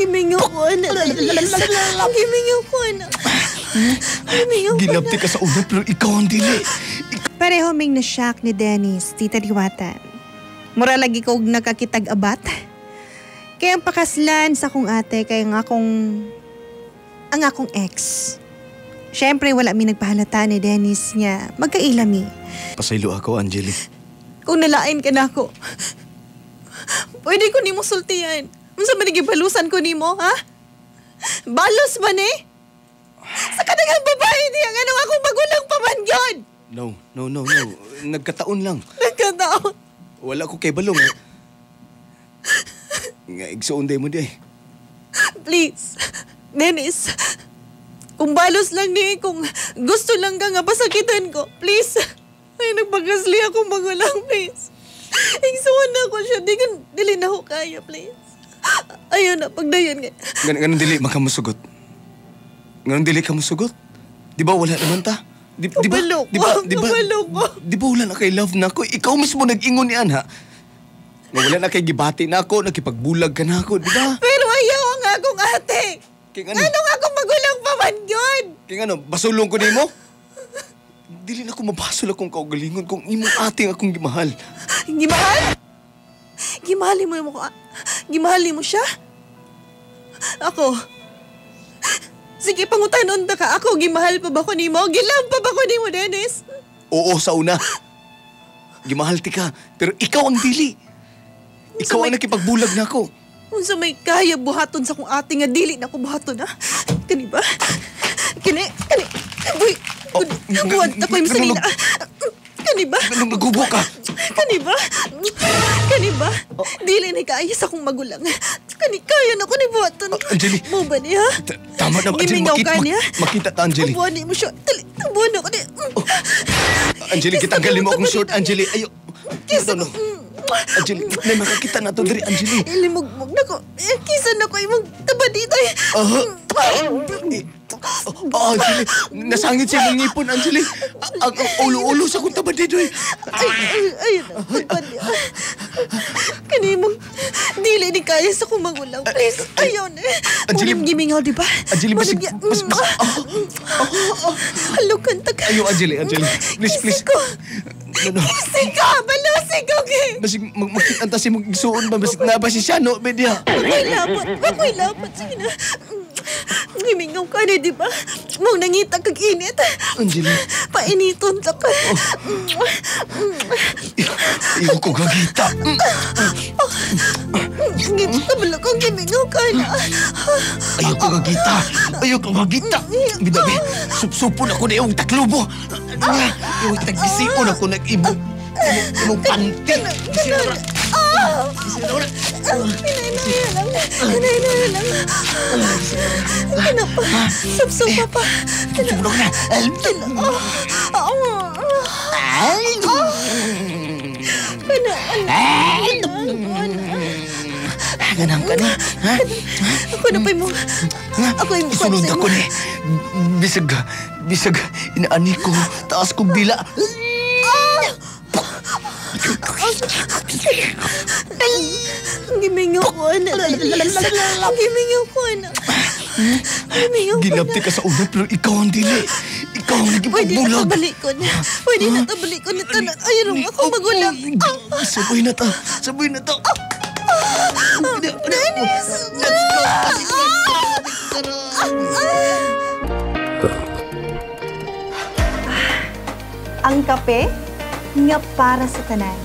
Gimingaw ko na. Gimingaw ko na. Ginabti ka sa una pero ikaw ang dili. Pareho ming na-shock ni Dennis, Tita Diwata. Mura lagi ko nakakitag-abat. Kaya ang pakaslan sa akong ate, kaya ang akong ex. Siyempre, wala mi nagpahalata ni Dennis niya. Magkailami. Pasaylo ako, Angeli. Kung nalain ka na ako, pwede ko ni mo sultiyan. Unsa man nagibalusan ko ni mo, ha? Balos man eh? Sa kadagang babae niya, anong akong magulang pa man yun? No. Nagkataon lang. Nagkataon? Wala ko kay balong. Nga, igsuunday mo di. Please, Dennis. Kung balos lang ni, kung gusto lang ka nga pasakitan ko, please. Ay, nagpagasli akong magulang, please. Igsuon na ko siya. Dili na ako kaya, please. Ayun na, pagdayon nga. Ganun dili, makamusugot. Ganun dili ka musugot? Di ba wala naman ta? Di ba wala na kay love na ako? Ikaw mismo nag-ingon niyan, ha? Wala na kay gibati na ako, nakipagbulag ka na ako, di ba? Pero ayaw ang akong ate. King ano? Anong akong magulang pa man yun? King ano, basulong ko ni mo? Dili na ako mabasol akong kaugalingon kung imong ating akong gimahal. Gimahal? Gimahali mo ko. Gimahali mo siya? Ako. Sige, pangutanon ta ka. Ako, gimahal pa ba ko ni mo? Gilove pa ba ko ni mo, Dennis? Oo, sa una. Gimahal ti ka, pero ikaw ang dili. Ikaw ang nakipagbulag na ako. Kung sa may kaya buhaton sa kong ate nga dili na ako buhaton, ha? Kani ba? Kani? Uy, buhat ako yung salina. Kani ba? Nagubo ka. Kani ba? Dili na kaya sa kong magulang. Kani kaya na ko ni buhaton. Angeli. Mo ba niya? Tama na, Angeli. Makita ta, Angeli. Buwan mo siya. Buwan ako ni. Angeli, kitanggalin mo akong short, Angeli. Ayo. No. Angeli, may makakita na to diri, Angeli. Ilimugmug na ko. Kisan na ko imong taba dito. Angeli, nasangit siya ng ngipon, Angeli. Ang ulo-ulo sa kong taba dito. Ayun na. Kanimong dili ni kaya sa kong magulang. Please, ayaw na. Angeli. Munang gimingaw, di ba? Angeli, basig. Halukan ta ka. Ayo, Angeli. Please. Kisig ko. Kisig ka. Balusig ko, okay? Basig, magkitanta si mong igsuon ba? Basig na ba si siya, no? Media. Ako'y lapat. Sige na. Gimingaw ka na, di ba? Mong nangita kag-init. Angeli. Painiton ta ka. Iyo ko gagita. Kabalo kong gimingaw ka na. Ayaw ko gagita. Bidabi, supsupon ako na yung taklubo. Yung tagisiun ako nag-ibong panty. Isira. Kinay lang. Ano pa? Supsupa pa. Tulog na. Ganang ka na. Ako na pa mo. Ako yung isunod ako ni. Bisag, inaani ko. Taas kong dila. Gimingaw ko na. Ginabti ka sa una pero ikaw ang dili. Ikaw ang nagipagbulag. Pwede na tabalik ko na tanan. Ayun ako magulang. Sabay na ta. Dennis! Let's go! Ang kape nga para sa tanan.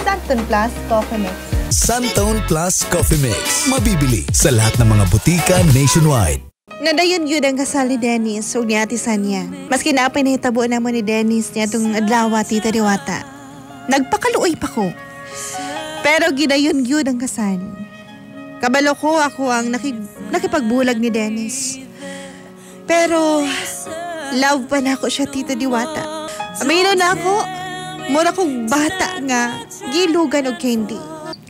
Santon Plus Coffee Mix. Santon Plus Coffee Mix. Mabibili sa lahat ng mga butika nationwide. Nadayon yun ang kasal ni Dennis o ni Ate Sanya. Maski na pinahitabo na mo ni Dennis niya itong adlawa, Tita Diwata. Nagpakaluoy pa ko. Pero gidayon yun ang kasal. Kabalo ko ako ang nakipagbulag ni Dennis. Pero love pa na ako siya, Tita Diwata. Amino na ako. Mura kong bata nga gilugan og candy.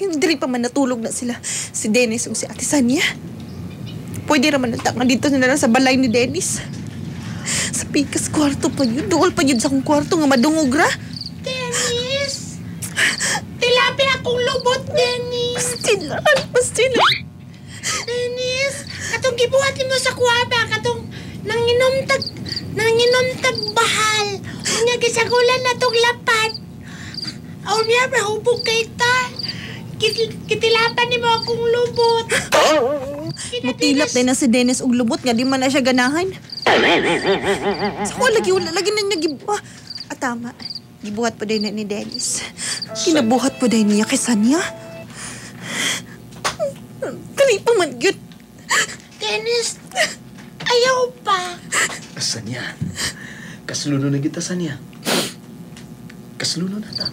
Hindi pa man natulog na sila. Si Dennis o si Ate Sanya. Pwede naman nagtanga dito na lang sa balay ni Dennis. Sa pikas kwarto pa yun. Dool pa yun sa akong kwarto nga madungog ra. Dennis! Tilapia akong lubot, Dennis! Pastilan. Dennis! Ibuhat mo sa kuwaba katong nanginom tag bahal. Unya gisagulan na tong lapat. Unya mahubog kay ta. Kitilapan ni mo akong lubot. Mutilap din na si Dennis og lubot nga di man na siya ganahan. Sa ko lagi na niya gibuhat. Tama. Gibuhat po din na ni Dennis. Kinabuhat po din niya kay Sanya. Kali pa man yun. Dennis, ayaw pa. Sanya. Kasluno na kita, Sanya. Kasluno na ta.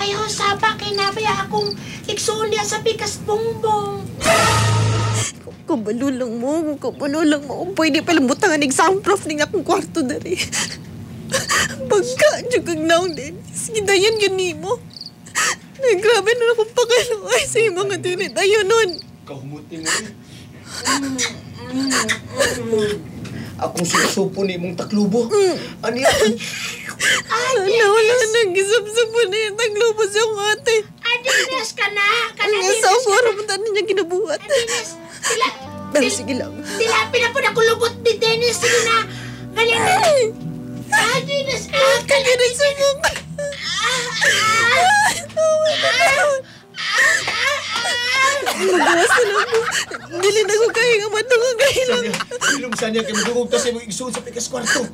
Ayaw saba kay nabaya akong iksuon niya sa pikas bongbong. Kabalulong mo. Pwede palang butangan exam-proof ning akong kwarto dari. Pagka, jukag naong Dennis. Gidayan yun mo. Grabe na akong pakaluay sa iyong mga dinit. Ayun nun. Kahumuti mo rin. Akong susupo ni mong taklubo. Ano yan? Wala nang gisap-sapo na yung taglubo sa akong ate. Dennis ka na. Ang sa uwara mo tayo niya ginabuhat. Dennis, Sige lang. tilapin na po na kulubot ni Dennis. Sige na. Galing na. Dennis, Kaya rin sa mukha. Magawas na lang po. Dili na ko kaya nga matungong kahilang. Ilong Sanya kay madungog ta sa imong igsuon sa pikas kwarto.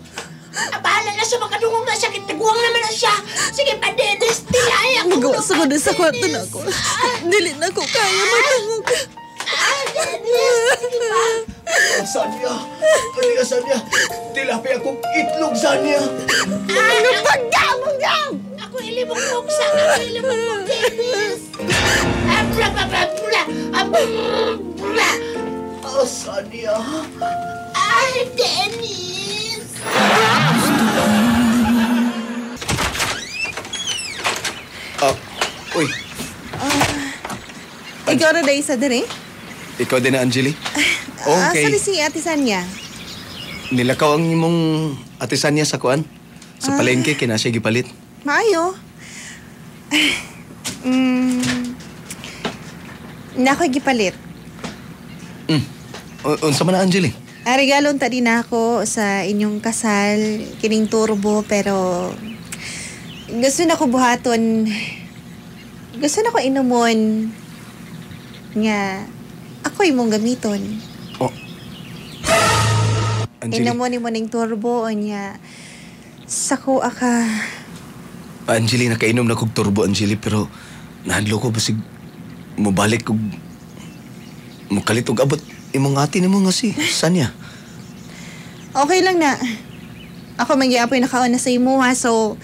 bahala na sa makadungong na sakit. Tiguang naman na siya. Sige pa, Dennis. Tilaya ko. Magawas ako na sa kwarto na ako. Dili na ko kaya matungong. Dennis. Sige pa. Sanya. Halika, Sanya. Tilapay akong itlog, Sanya. Ano pagdamong-dam? Ako ilimong-mong sa ilimong-mong, Dennis. Abla, abla, abla, abla. Oh, Sanya. Dennis. Uy. Ikaw na dahil sa dere? Ikaw din na, Angeli? Okay. Sorry si Ate Sanya. Nilakaw ang imong ate Sanya sa kuan? Sa palengke, kina siya gipalit. Maayo. Nako'y gipalit. Unsa man na, Angeli? Regalon ta din ako sa inyong kasal, kining turbo, pero gusto na ko buhaton, gusto na ko inumon nga ako imong gamiton. Oh. Angeli? Inumon mo ning turbo, o niya, sako aka. Angeli, nakainom na kog turbo, Angeli, pero nahadlo ko basig mobalik kog mukalit og abot imong ati nimo nga si Sanya. Okay lang na. Ako magyapoy nakaon na sa imo ha, so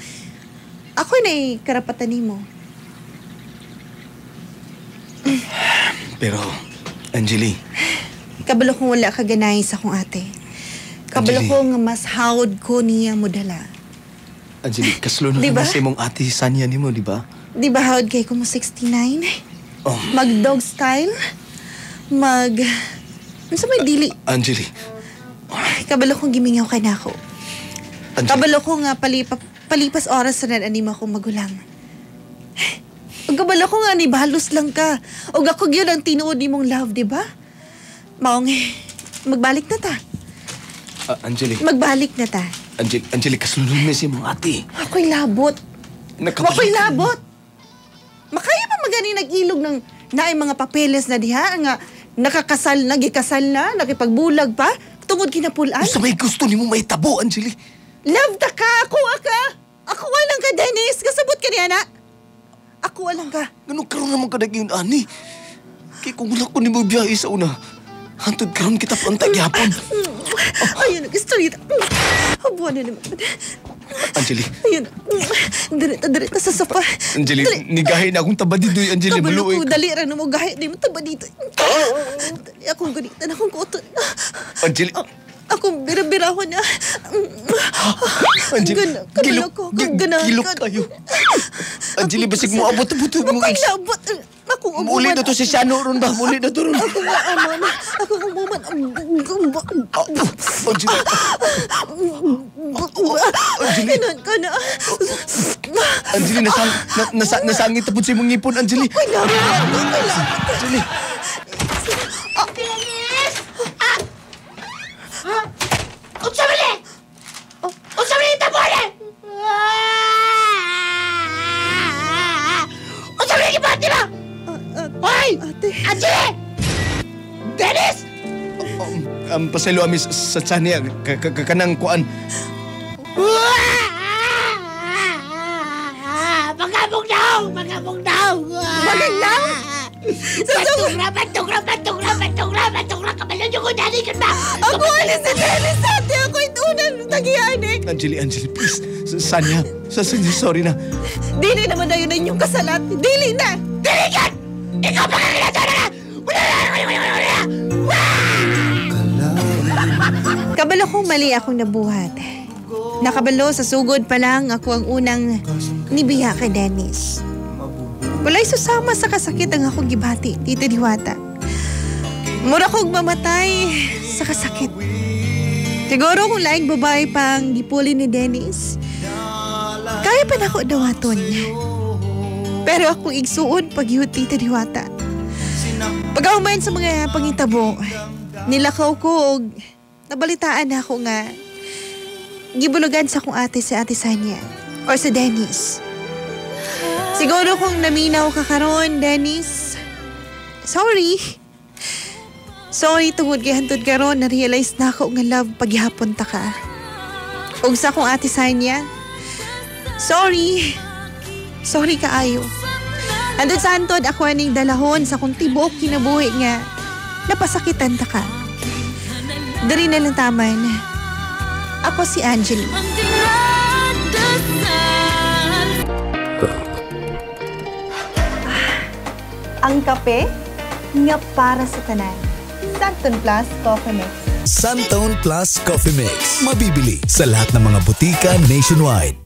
ako na karapatan nimo. Pero, Angeli, Kabalo kong wala ka ganay sa akong ate. Kabalo Angeli. ko nga mas hawd ko niya mo dala. Angeli, kasluno Diba? na sa imong ati Sanya nimo, di ba? Di ba hawd kay ko mo 69? Oh, Mag dog style? Ano sa may dili? Angeli. Kabalo kong gimingaw ka na ako. Angeli. Kabalo ko nga palipas oras na nananima akong magulang. Ug kabalo ko nga ni balos lang ka. Ug ako gyud ang tinuod nimong love, di ba? Maong magbalik na ta. Angeli. Magbalik na ta. Angeli, kasluno na sa imong ati. Ako'y labot. Nakabalik Ako'y ka. labot. Makaya pa magani nag-ilog ng naay mga papeles na diha nga nakakasal, nagikasal na, nakipagbulag pa, tungod kinapulan. Sa may gusto nimo may tabo, Angeli. Love ta ka! Ako aka! Ako walang ka, Dennis! Kasabot ka niya na! Ako walang ka. Ganun karon naman ka naging ani. Kaya kung wala ko ni mo biyahe sa una, hantod karon kita pa ang tagyapon. Ayun, nag-istorya. Habuan na naman. Angeli, Ayun. Direta sa sofa. Angeli, nigahin na akong taba dito, Angeli. Kabalo Maluoy ko, ka. dali ra na mo gahit. Di mo taba dito. Dali akong ganitan, akong kuoton. Angeli, Akong birabirahon na. Angeli, Kabalo ko, ganahan gilok ka. kayo. Angeli, basig mo abot-abot mo. Ako'y labot. Akong Muli umuman. na to si Shano ron ba? Muli na to ron. Ako nga aman. Ako umuman. Angeli, Angeli. Inan ka na. Angeli, nasangit tapos si mong ngipon, Angeli. Ako'y labot. Ako'y labot. Angeli. Dennis! pasaylo ami sa Sanya. Kanang kuan. Magabog daw! Magabog daw! Magalaw? Batok na, kabalo nyo ko dali ka ba? Ako alis si Dennis ate. Ako itunan tagiyanik. Anjali, please. Sanya, sorry na. Dili naman na yun ang inyong kasalat. Dili na. Dili ka! Ikaw pa kakilata na! Kabalo kong mali akong nabuhat. Nakabalo sa sugod pa lang ako ang unang nibiya kay Dennis. Wala'y susama sa kasakit ang akong gibati, Tita Diwata. Mura kong mamatay sa kasakit. Siguro kung laing babae pang gipuli ni Dennis, kaya pa na ako dawaton. Pero ako igsuon paghihot, Tita Diwata. Pag-aumayan sa mga pangitabo, nilakaw ko og nabalitaan na ako nga gibulugan sa akong ate si Ate Sanya or si Dennis. Siguro kung naminaw ka karon, Dennis, sorry. Sorry tungod kay hantod karon na-realize na ako nga love paghihapon ta ka. Ug sa akong Ate Sanya, sorry. Sorry kaayo. Andun sa hantod ako aning dalahon sa kung tibuok kinabuhi nga napasakitan ta ka. Dari na lang taman. Ako si Angeli. Ang kape nga para sa tanan. Santon Plus Coffee Mix. Santon Plus Coffee Mix. Mabibili sa lahat ng mga butika nationwide.